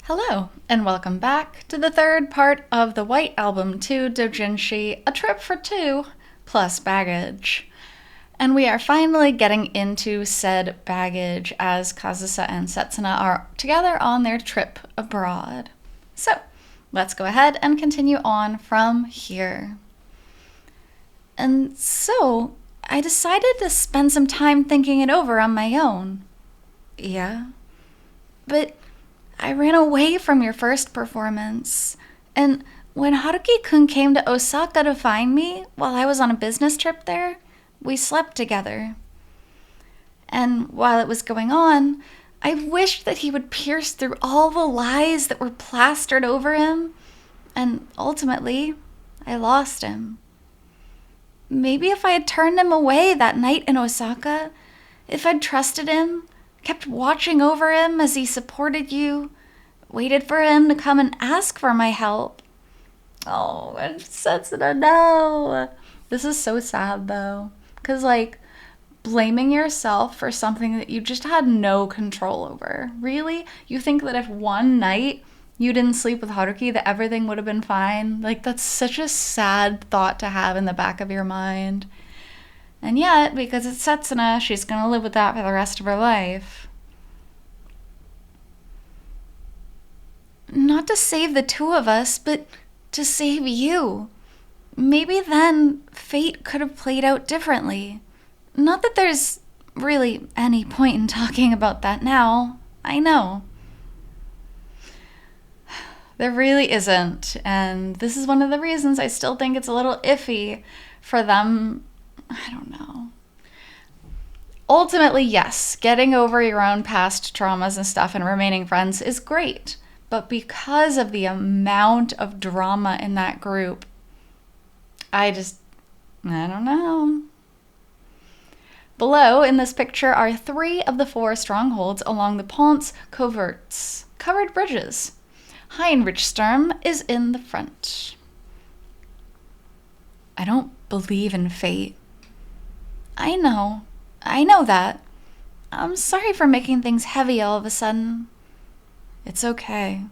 Hello, and welcome back to the third part of the White Album 2 Doujinshi, A Trip for Two, plus baggage. And we are finally getting into said baggage as Kazusa and Setsuna are together on their trip abroad. So, let's go ahead and continue on from here. And so, I decided to spend some time thinking it over on my own. Yeah? But I ran away from your first performance, and when Haruki-kun came to Osaka to find me while I was on a business trip there, we slept together. And while it was going on, I wished that he would pierce through all the lies that were plastered over him, and ultimately, I lost him. Maybe if I had turned him away that night in Osaka, if I'd trusted him, kept watching over him as he supported you, waited for him to come and ask for my help. Oh, and Setsuna, no. This is so sad, though. Because, blaming yourself for something that you just had no control over. Really? You think that if one night you didn't sleep with Haruki, that everything would have been fine? That's such a sad thought to have in the back of your mind. And yet, because it's Setsuna, she's going to live with that for the rest of her life. Not to save the two of us, but to save you. Maybe then fate could have played out differently. Not that there's really any point in talking about that now. I know. There really isn't, and this is one of the reasons I still think it's a little iffy for them. I don't know. Ultimately, yes, getting over your own past traumas and stuff and remaining friends is great. But because of the amount of drama in that group, I don't know. Below in this picture are 3 of the 4 strongholds along the Ponts coverts, covered bridges. Heinrichsturm is in the front. I don't believe in fate. I know that. I'm sorry for making things heavy all of a sudden. It's okay.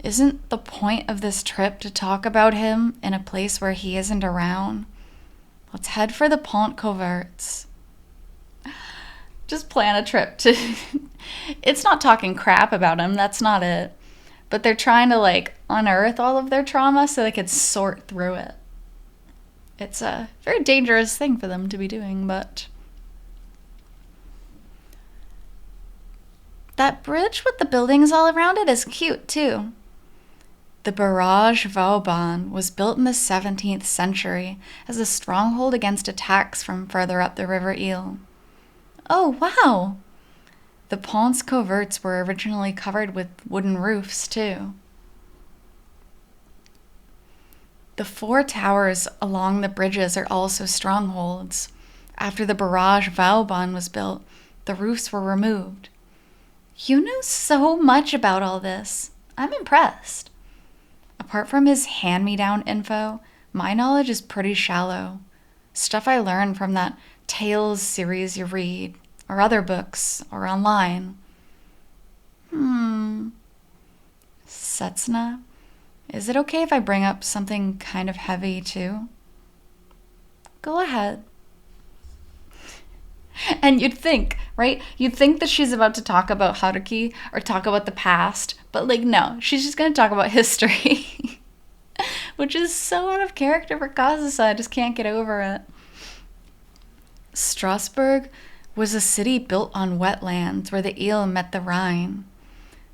Isn't the point of this trip to talk about him in a place where he isn't around? Let's head for the Pont Coverts. Just plan a trip to... It's not talking crap about him, that's not it. But they're trying to, unearth all of their trauma so they could sort through it. It's a very dangerous thing for them to be doing, but... That bridge with the buildings all around it is cute, too. The barrage Vauban was built in the 17th century as a stronghold against attacks from further up the River Eel. Oh, wow! The Ponts coverts were originally covered with wooden roofs, too. The 4 towers along the bridges are also strongholds. After the barrage Vauban was built, the roofs were removed. You know so much about all this. I'm impressed. Apart from his hand-me-down info, my knowledge is pretty shallow. Stuff I learned from that Tales series you read, or other books, or online. Setsuna, is it okay if I bring up something kind of heavy, too? Go ahead. And you'd think, right? You'd think that she's about to talk about Haruki or talk about the past, but no, she's just going to talk about history. Which is so out of character for Kazusa, I just can't get over it. Strasbourg was a city built on wetlands where the Eel met the Rhine.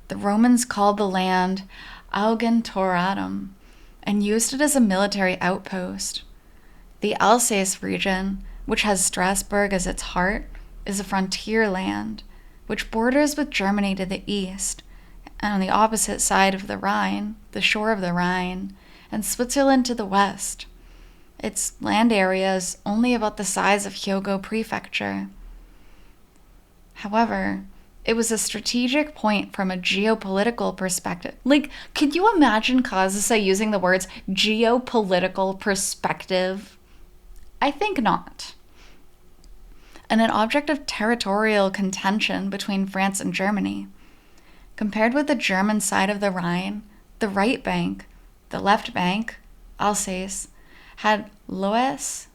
The Romans called the land Augentoratum and used it as a military outpost. The Alsace region, which has Strasbourg as its heart, is a frontier land, which borders with Germany to the east, and on the opposite side of the Rhine, the shore of the Rhine, and Switzerland to the west. Its land area is only about the size of Hyogo Prefecture. However, it was a strategic point from a geopolitical perspective. Could you imagine Kazusa using the words geopolitical perspective? I think not. And an object of territorial contention between France and Germany. Compared with the German side of the Rhine, the right bank, the left bank, Alsace, had loess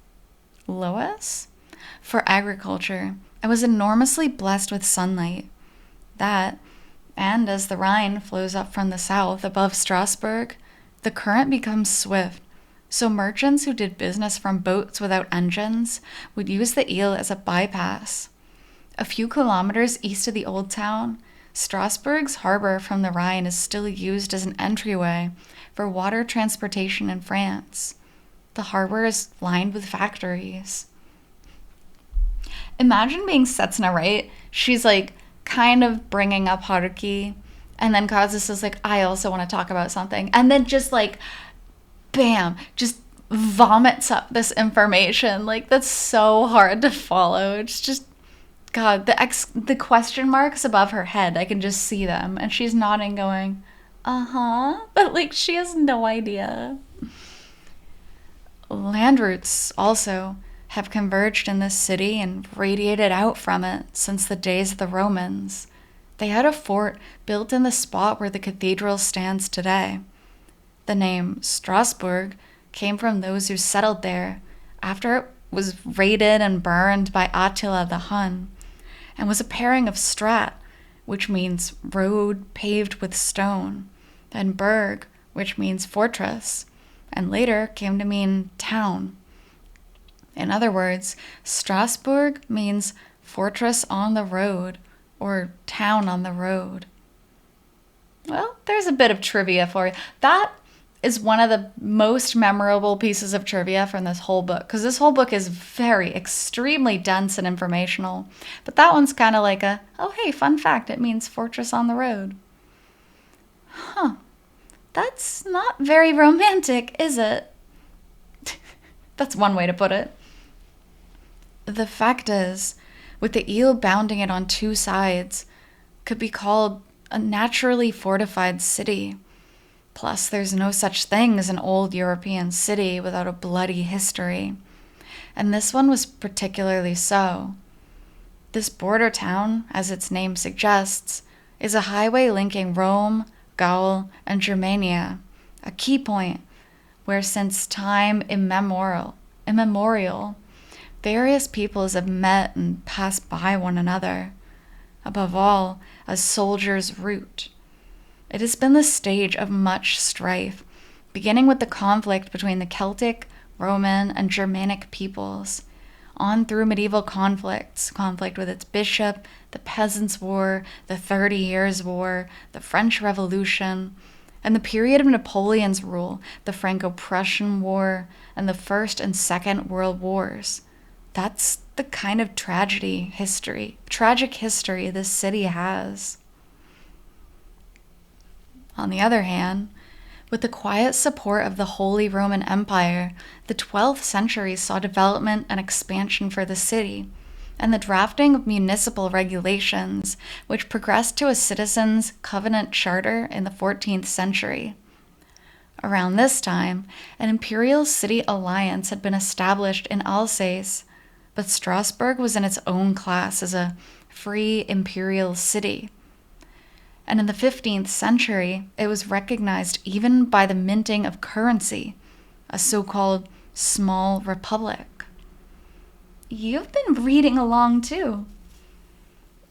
for agriculture and was enormously blessed with sunlight. That, and as the Rhine flows up from the south above Strasbourg, the current becomes swift, so merchants who did business from boats without engines would use the Eel as a bypass. A few kilometers east of the old town, Strasbourg's harbor from the Rhine is still used as an entryway for water transportation in France. The harbor is lined with factories. Imagine being Setsuna, right? She's like kind of bringing up Haruki, and then Kazusa's like, I also want to talk about something. And then just like, bam, just vomits up this information. Like, that's so hard to follow. It's just, God, the question marks above her head, I can just see them. And she's nodding, going, uh-huh. But, like, she has no idea. Land routes also have converged in this city and radiated out from it since the days of the Romans. They had a fort built in the spot where the cathedral stands today. The name Strasbourg came from those who settled there after it was raided and burned by Attila the Hun, and was a pairing of strat, which means road paved with stone, and burg, which means fortress, and later came to mean town. In other words, Strasbourg means fortress on the road, or town on the road. Well, there's a bit of trivia for you. That is one of the most memorable pieces of trivia from this whole book, because this whole book is extremely dense and informational. But that one's kind of like oh hey, fun fact, it means fortress on the road. Huh. That's not very romantic, is it? That's one way to put it. The fact is, with the Eel bounding it on two sides, could be called a naturally fortified city. Plus, there's no such thing as an old European city without a bloody history. And this one was particularly so. This border town, as its name suggests, is a highway linking Rome, Gaul, and Germania, a key point where since time immemorial, various peoples have met and passed by one another, above all, as soldiers' route. It has been the stage of much strife, beginning with the conflict between the Celtic, Roman, and Germanic peoples, on through medieval conflict with its bishop, the Peasants' War, the 30 Years' War, the French Revolution, and the period of Napoleon's rule, the Franco-Prussian War, and the First and Second World Wars. That's the kind of tragic history this city has. On the other hand, with the quiet support of the Holy Roman Empire, the 12th century saw development and expansion for the city, and the drafting of municipal regulations, which progressed to a citizens' covenant charter in the 14th century. Around this time, an imperial city alliance had been established in Alsace, but Strasbourg was in its own class as a free imperial city. And in the 15th century, it was recognized even by the minting of currency, a so-called small republic. You've been reading along too.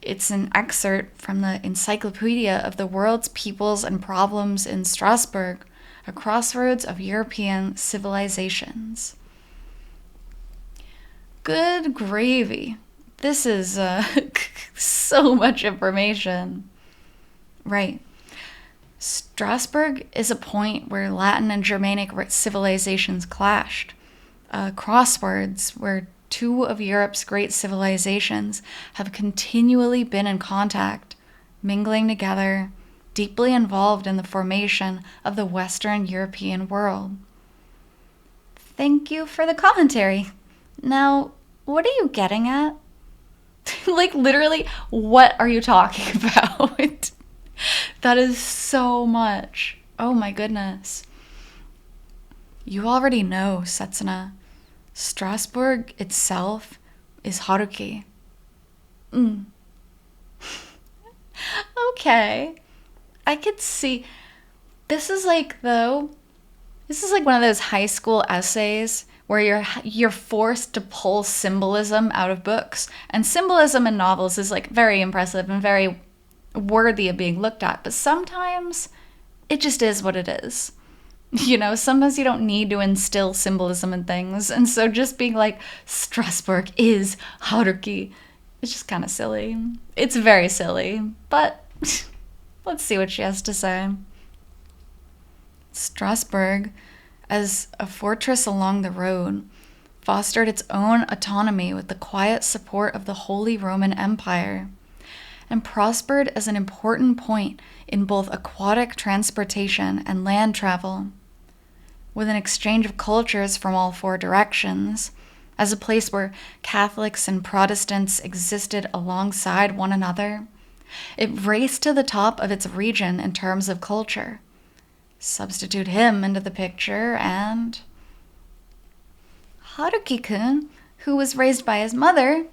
It's an excerpt from the Encyclopedia of the World's Peoples and Problems in Strasbourg, a crossroads of European civilizations. Good gravy. This is so much information. Right. Strasbourg is a point where Latin and Germanic civilizations clashed. Crossroads where two of Europe's great civilizations have continually been in contact, mingling together, deeply involved in the formation of the Western European world. Thank you for the commentary. Now, what are you getting at? Like, literally, what are you talking about? That is so much. Oh my goodness. You already know, Setsuna. Strasbourg itself is Haruki. Okay. I could see this is like though this is like one of those high school essays where you're forced to pull symbolism out of books. And symbolism in novels is like very impressive and very worthy of being looked at, but sometimes it just is what it is. You know, sometimes you don't need to instill symbolism in things. And so just being like, Strasbourg is Haruki, it's just kind of silly. It's very silly, but let's see what she has to say. Strasbourg, as a fortress along the road, fostered its own autonomy with the quiet support of the Holy Roman Empire, and prospered as an important point in both aquatic transportation and land travel, with an exchange of cultures from all four directions, as a place where Catholics and Protestants existed alongside one another. It raced to the top of its region in terms of culture. Substitute him into the picture, and Haruki-kun, who was raised by his mother,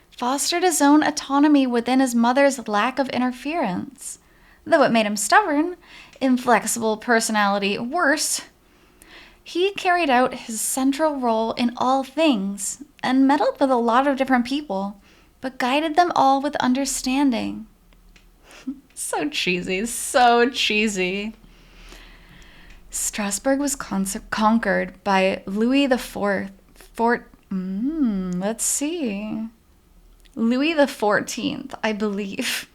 fostered his own autonomy within his mother's lack of interference. Though it made him stubborn, inflexible personality worse, he carried out his central role in all things and meddled with a lot of different people, but guided them all with understanding. So cheesy, so cheesy. Strasbourg was conquered by Louis IV. Let's see. Louis XIV, I believe,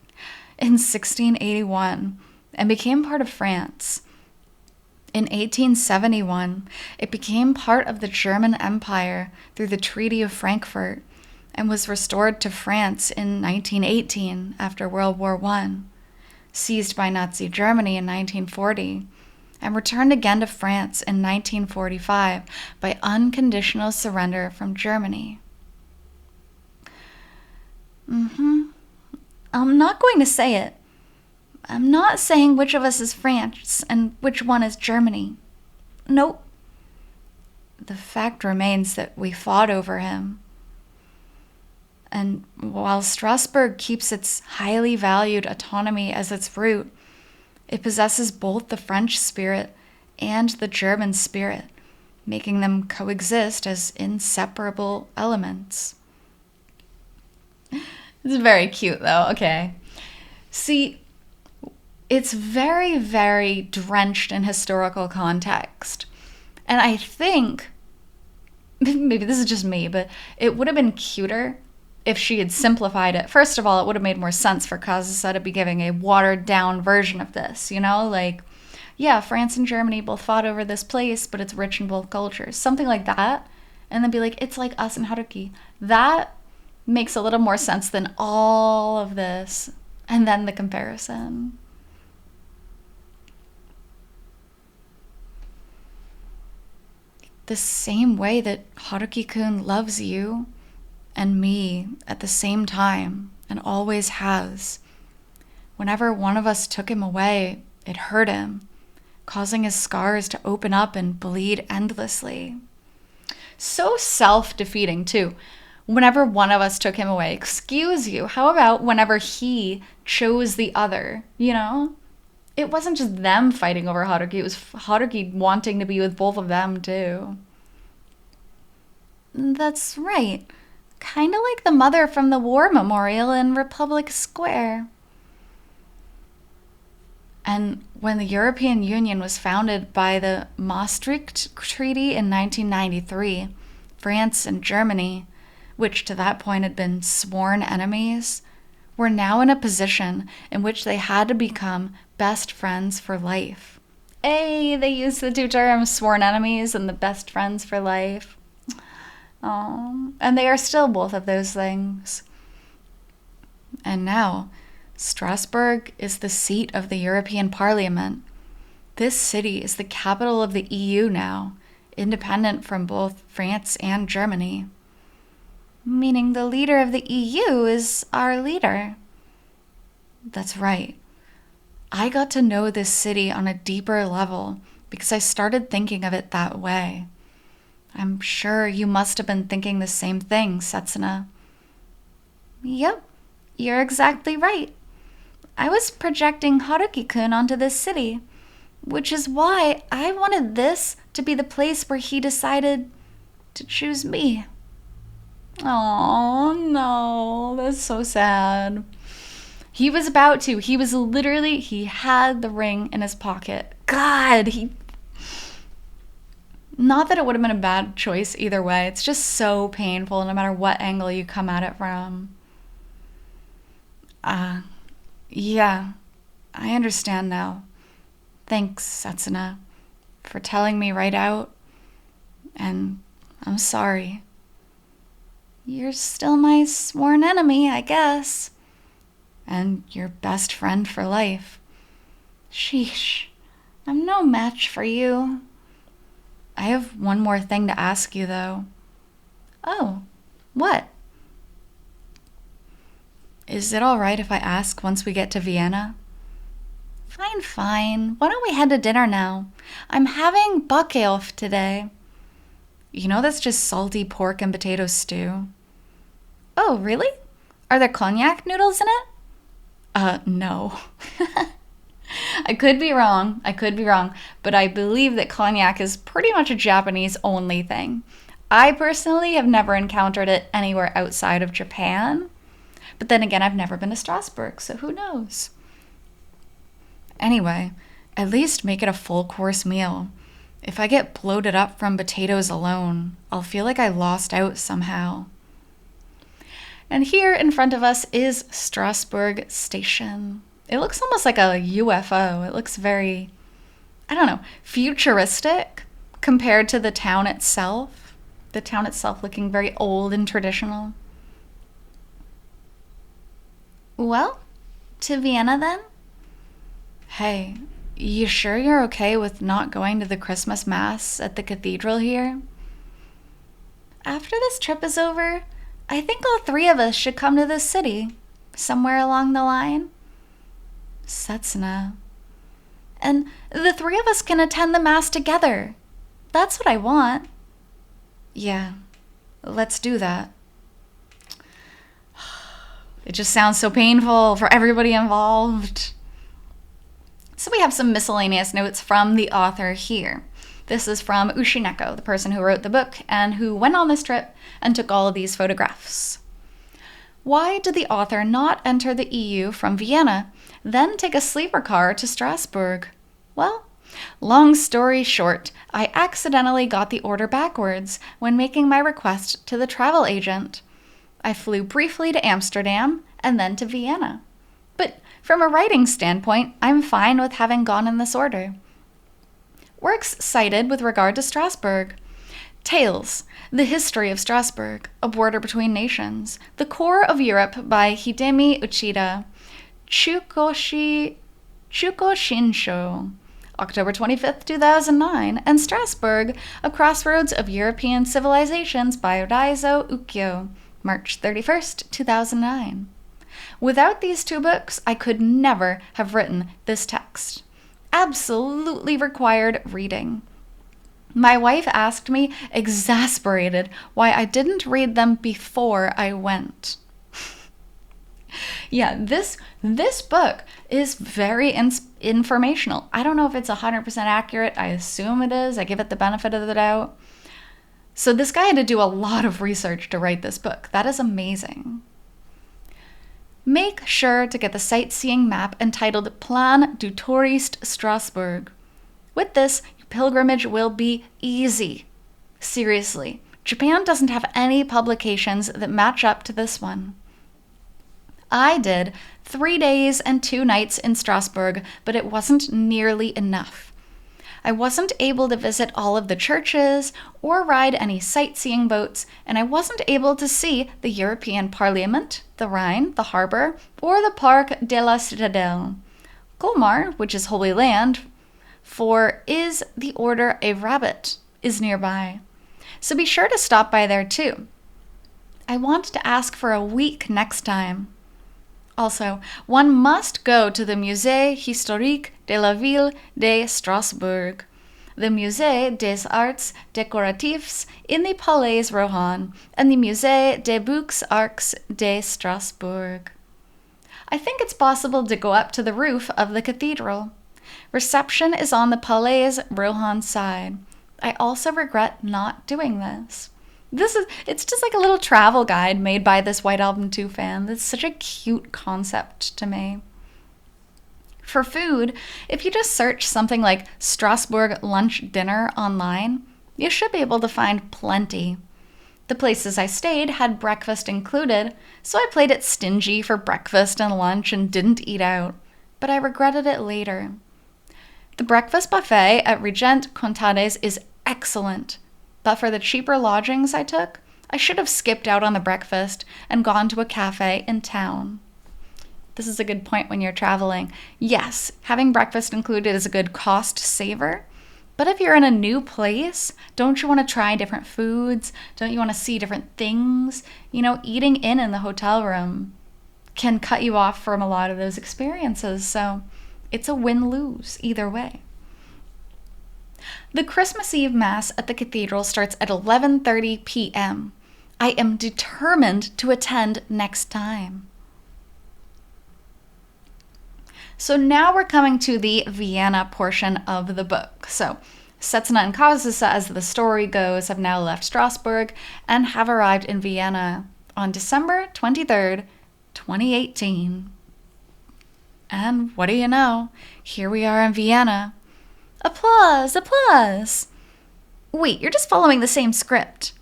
in 1681, and became part of France. In 1871, it became part of the German Empire through the Treaty of Frankfurt and was restored to France in 1918 after World War I, seized by Nazi Germany in 1940, and returned again to France in 1945 by unconditional surrender from Germany. I'm not going to say it. I'm not saying which of us is France and which one is Germany. Nope. The fact remains that we fought over him. And while Strasbourg keeps its highly valued autonomy as its root, it possesses both the French spirit and the German spirit, making them coexist as inseparable elements. It's very cute, though. Okay. See, it's very, very drenched in historical context. And I think, maybe this is just me, but it would have been cuter if she had simplified it. First of all, it would have made more sense for Kazusa to be giving a watered-down version of this, you know? Like, yeah, France and Germany both fought over this place, but it's rich in both cultures. Something like that. And then be like, it's like us and Haruki. That makes a little more sense than all of this. And then the comparison. The same way that Haruki-kun loves you and me at the same time and always has. Whenever one of us took him away, it hurt him, causing his scars to open up and bleed endlessly. So self-defeating, too. Whenever one of us took him away, excuse you, how about whenever he chose the other, you know? It wasn't just them fighting over Haruki, it was Haruki wanting to be with both of them, too. That's right. Kind of like the mother from the war memorial in Republic Square. And when the European Union was founded by the Maastricht Treaty in 1993, France and Germany, which to that point had been sworn enemies, were now in a position in which they had to become best friends for life. Hey, they used the two terms, sworn enemies and the best friends for life. And they are still both of those things. And now, Strasbourg is the seat of the European Parliament. This city is the capital of the EU now, independent from both France and Germany. Meaning the leader of the EU is our leader. That's right. I got to know this city on a deeper level because I started thinking of it that way. I'm sure you must have been thinking the same thing, Setsuna. Yep, you're exactly right. I was projecting Haruki-kun onto this city, which is why I wanted this to be the place where he decided to choose me. Oh no, that's so sad. He was about to. He had the ring in his pocket. God, Not that it would have been a bad choice either way. It's just so painful no matter what angle you come at it from. Yeah, I understand now. Thanks, Setsuna, for telling me right out. And I'm sorry. You're still my sworn enemy, I guess. And your best friend for life. Sheesh, I'm no match for you. I have one more thing to ask you, though. Oh, what? Is it all right if I ask once we get to Vienna? Fine. Why don't we head to dinner now? I'm having bakkeof today. You know that's just salty pork and potato stew. Oh, really? Are there cognac noodles in it? No. I could be wrong, but I believe that cognac is pretty much a Japanese only thing. I personally have never encountered it anywhere outside of Japan. But then again, I've never been to Strasbourg, so who knows? Anyway, at least make it a full course meal. If I get bloated up from potatoes alone, I'll feel like I lost out somehow. And here in front of us is Strasbourg Station. It looks almost like a UFO. It looks very, futuristic compared to the town itself. The town itself looking very old and traditional. Well, to Vienna then? Hey, you sure you're okay with not going to the Christmas Mass at the cathedral here? After this trip is over, I think all three of us should come to this city, somewhere along the line. Setsuna. And the three of us can attend the Mass together. That's what I want. Yeah, let's do that. It just sounds so painful for everybody involved. So we have some miscellaneous notes from the author here. This is from Ushineko, the person who wrote the book and who went on this trip and took all of these photographs. Why did the author not enter the EU from Vienna, then take a sleeper car to Strasbourg? Well, long story short, I accidentally got the order backwards when making my request to the travel agent. I flew briefly to Amsterdam and then to Vienna. But from a writing standpoint, I'm fine with having gone in this order. Works cited with regard to Strasbourg. Tales, The History of Strasbourg, A Border Between Nations, The Core of Europe by Hidemi Uchida, Chukoshinsho, October 25th, 2009, and Strasbourg, A Crossroads of European Civilizations by Raizo Ukyo, March 31st, 2009. Without these two books, I could never have written this text. Absolutely required reading. My wife asked me, exasperated, why I didn't read them before I went. Yeah, this book is very informational. I don't know if it's 100% accurate. I assume it is. I give it the benefit of the doubt. So this guy had to do a lot of research to write this book. That is amazing. Make sure to get the sightseeing map entitled Plan du Touriste Strasbourg. With this, your pilgrimage will be easy. Seriously, Japan doesn't have any publications that match up to this one. I did 3 days and 2 nights in Strasbourg, but it wasn't nearly enough. I wasn't able to visit all of the churches or ride any sightseeing boats, and I wasn't able to see the European Parliament, the Rhine, the harbor, or the Parc de la Citadelle. Colmar, which is Holy Land, for Is the Order a Rabbit, is nearby. So be sure to stop by there too. I want to ask for a week next time. Also, one must go to the Musée Historique de la Ville de Strasbourg, the Musée des Arts Décoratifs in the Palais Rohan, and the Musée des Beaux-Arts de Strasbourg. I think it's possible to go up to the roof of the cathedral. Reception is on the Palais Rohan side. I also regret not doing this. It's just like a little travel guide made by this White Album 2 fan. That's such a cute concept to me. For food, if you just search something like Strasbourg lunch dinner online, you should be able to find plenty. The places I stayed had breakfast included, so I played it stingy for breakfast and lunch and didn't eat out, but I regretted it later. The breakfast buffet at Regent Contades is excellent, but for the cheaper lodgings I took, I should have skipped out on the breakfast and gone to a cafe in town. This is a good point when you're traveling. Yes, having breakfast included is a good cost saver, but if you're in a new place, don't you want to try different foods? Don't you want to see different things? Eating in the hotel room can cut you off from a lot of those experiences, so it's a win-lose either way. The Christmas Eve Mass at the cathedral starts at 11:30 p.m. I am determined to attend next time. So now we're coming to the Vienna portion of the book. So Setsuna and Kazusa, as the story goes, have now left Strasbourg and have arrived in Vienna on December 23rd, 2018. And what do you know? Here we are in Vienna. Applause, applause. Wait, you're just following the same script.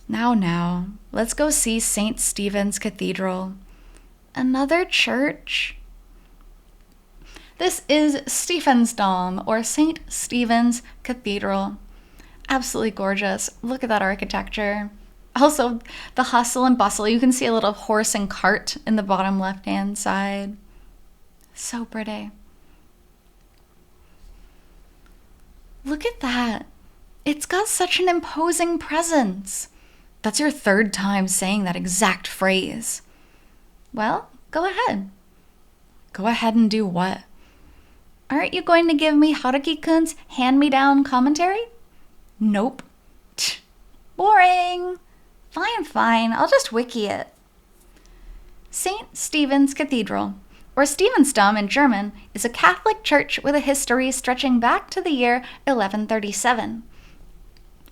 Now, let's go see St. Stephen's Cathedral. Another church? This is Stephansdom, or St. Stephen's Cathedral. Absolutely gorgeous. Look at that architecture. Also, the hustle and bustle. You can see a little horse and cart in the bottom left-hand side. So pretty. Look at that. It's got such an imposing presence. That's your third time saying that exact phrase. Well, go ahead. Go ahead and do what? Aren't you going to give me Haruki-kun's hand-me-down commentary? Nope. Boring. Fine. I'll just wiki it. St. Stephen's Cathedral, or Stephansdom in German, is a Catholic church with a history stretching back to the year 1137.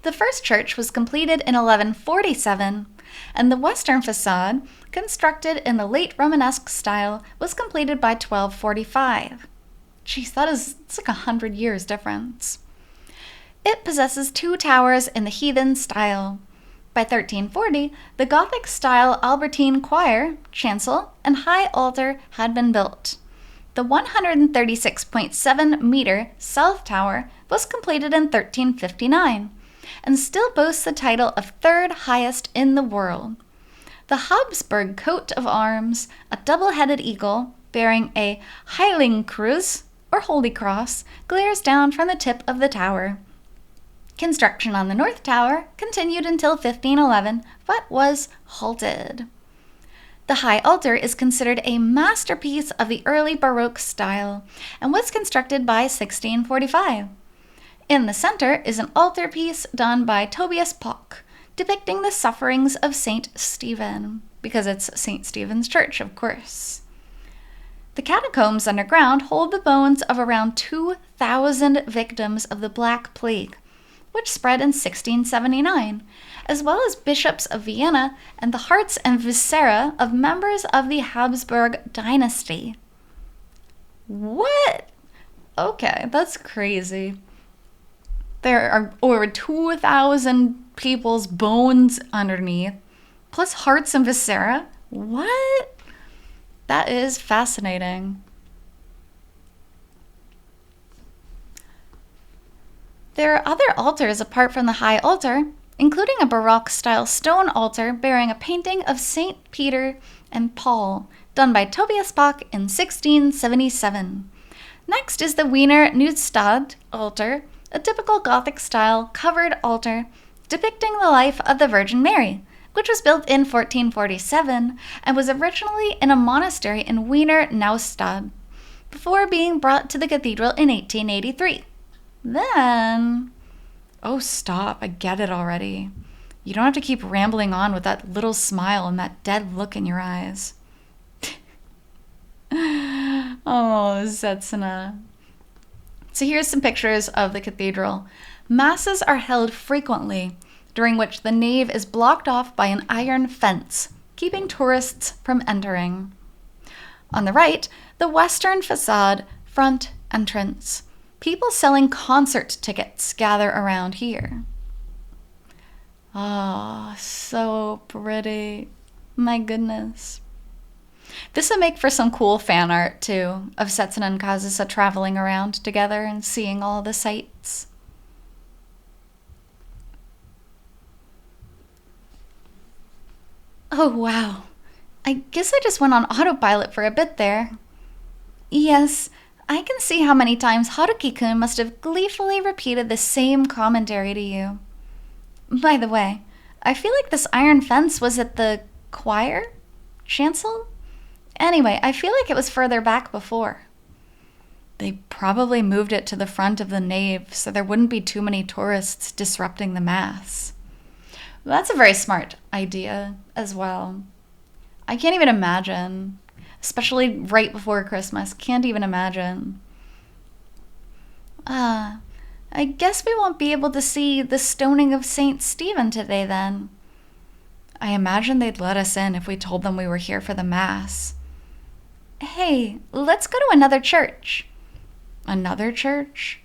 The first church was completed in 1147, and the western facade, constructed in the late Romanesque style, was completed by 1245. Jeez, it's like 100 years difference. It possesses 2 towers in the heathen style. By 1340, the Gothic-style Albertine choir, chancel, and high altar had been built. The 136.7-meter south tower was completed in 1359, and still boasts the title of 3rd highest in the world. The Habsburg coat of arms, a double-headed eagle bearing a Heiligenkreuz, or Holy Cross, glares down from the tip of the tower. Construction on the North Tower continued until 1511, but was halted. The high altar is considered a masterpiece of the early Baroque style and was constructed by 1645. In the center is an altarpiece done by Tobias Pock, depicting the sufferings of St. Stephen, because it's St. Stephen's Church, of course. The catacombs underground hold the bones of around 2,000 victims of the Black Plague, which spread in 1679, as well as bishops of Vienna and the hearts and viscera of members of the Habsburg dynasty. What? Okay, that's crazy. There are over 2,000 people's bones underneath, plus hearts and viscera. What? That is fascinating. There are other altars apart from the high altar, including a Baroque-style stone altar bearing a painting of St. Peter and Paul, done by Tobias Pock in 1677. Next is the Wiener Neustadt altar, a typical Gothic-style covered altar depicting the life of the Virgin Mary, which was built in 1447 and was originally in a monastery in Wiener Neustadt, before being brought to the cathedral in 1883. Then... Oh, stop. I get it already. You don't have to keep rambling on with that little smile and that dead look in your eyes. Oh, Setsuna. So here's some pictures of the cathedral. Masses are held frequently, during which the nave is blocked off by an iron fence, keeping tourists from entering. On the right, the western facade front entrance. People selling concert tickets gather around here. Oh, so pretty. My goodness. This would make for some cool fan art, too, of Setsuna and Kazusa traveling around together and seeing all the sights. Oh, wow. I guess I just went on autopilot for a bit there. Yes, I can see how many times Haruki-kun must have gleefully repeated the same commentary to you. By the way, I feel like this iron fence was at the choir? Chancel? Anyway, I feel like it was further back before. They probably moved it to the front of the nave so there wouldn't be too many tourists disrupting the mass. Well, that's a very smart idea as well. I can't even imagine, especially right before Christmas. Can't even imagine. I guess we won't be able to see the stoning of St. Stephen today then. I imagine they'd let us in if we told them we were here for the mass. Hey, let's go to another church. Another church?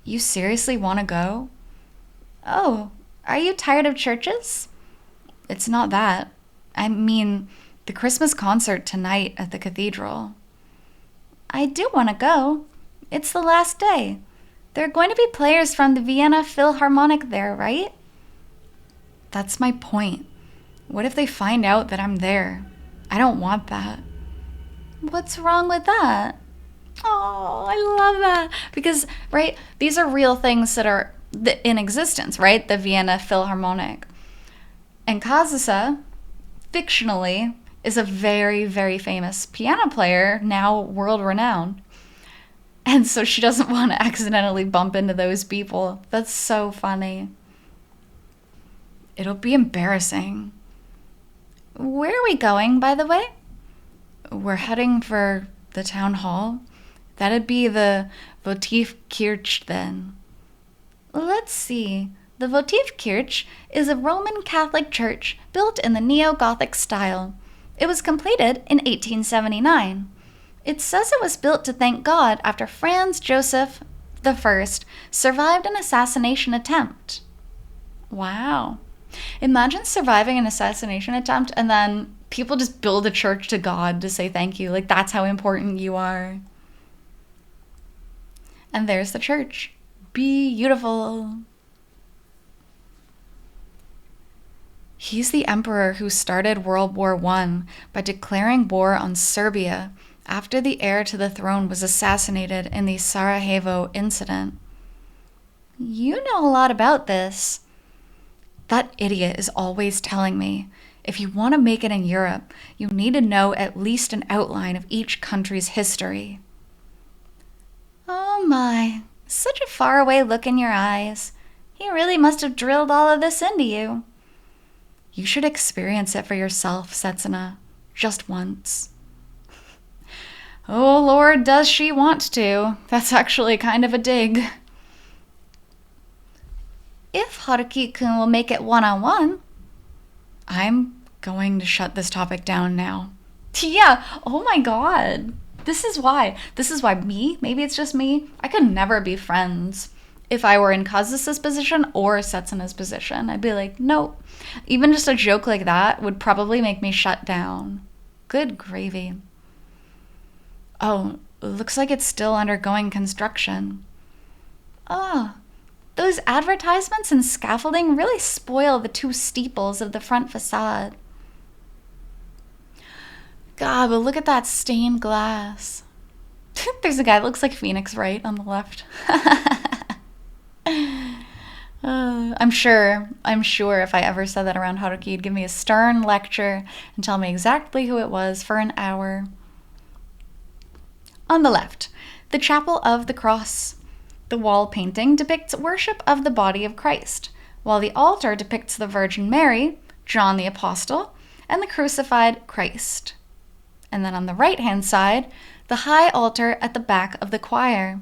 You seriously want to go? Oh, are you tired of churches? It's not that. I mean, the Christmas concert tonight at the cathedral. I do want to go. It's the last day. There are going to be players from the Vienna Philharmonic there, right? That's my point. What if they find out that I'm there? I don't want that. What's wrong with that? Oh, I love that. Because, right, these are real things that are in existence, right? The Vienna Philharmonic. And Kazusa, fictionally, is a very, very famous piano player, now world-renowned. And so she doesn't want to accidentally bump into those people. That's so funny. It'll be embarrassing. Where are we going, by the way? We're heading for the town hall. That'd be the Votivkirche then. Let's see. The Votivkirche is a Roman Catholic church built in the Neo-Gothic style. It was completed in 1879. It says it was built to thank God after Franz Joseph I survived an assassination attempt. Wow. Imagine surviving an assassination attempt and then people just build a church to God to say thank you. Like, that's how important you are. And there's the church. Beautiful. He's the emperor who started World War I by declaring war on Serbia after the heir to the throne was assassinated in the Sarajevo incident. You know a lot about this. That idiot is always telling me, if you want to make it in Europe, you need to know at least an outline of each country's history. Oh my, such a faraway look in your eyes. He really must have drilled all of this into you. You should experience it for yourself, Setsuna, just once. Oh Lord, does she want to? That's actually kind of a dig. If Haruki-kun will make it one-on-one, I'm going to shut this topic down now. Yeah, oh my god. This is why maybe it's just me, I could never be friends. If I were in Kazusa's position or Setsuna's position, I'd be like, nope. Even just a joke like that would probably make me shut down. Good gravy. Oh, looks like it's still undergoing construction. Oh, those advertisements and scaffolding really spoil the two steeples of the front facade. God, but look at that stained glass. There's a guy that looks like Phoenix Wright on the left. I'm sure if I ever said that around Haruki, he'd give me a stern lecture and tell me exactly who it was for an hour. On the left, the Chapel of the Cross. The wall painting depicts worship of the body of Christ, while the altar depicts the Virgin Mary, John the Apostle, and the crucified Christ. And then on the right-hand side, the high altar at the back of the choir.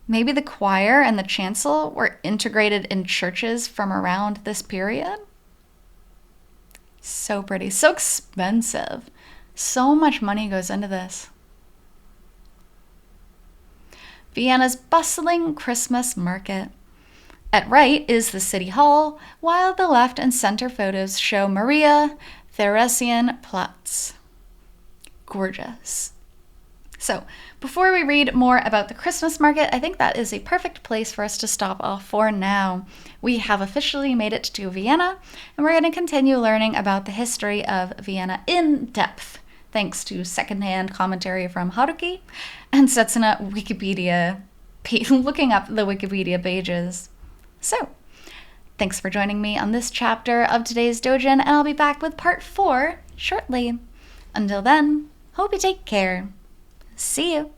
Maybe the choir and the chancel were integrated in churches from around this period? So pretty, so expensive. So much money goes into this. Vienna's bustling Christmas market. At right is the city hall, while the left and center photos show Maria Theresienplatz. Gorgeous. So, before we read more about the Christmas market, I think that is a perfect place for us to stop off for now. We have officially made it to Vienna, and we're going to continue learning about the history of Vienna in depth, thanks to secondhand commentary from Haruki and Setsuna Wikipedia, looking up the Wikipedia pages. So, thanks for joining me on this chapter of today's Doujin, and I'll be back with part 4 shortly. Until then, hope you take care. See you.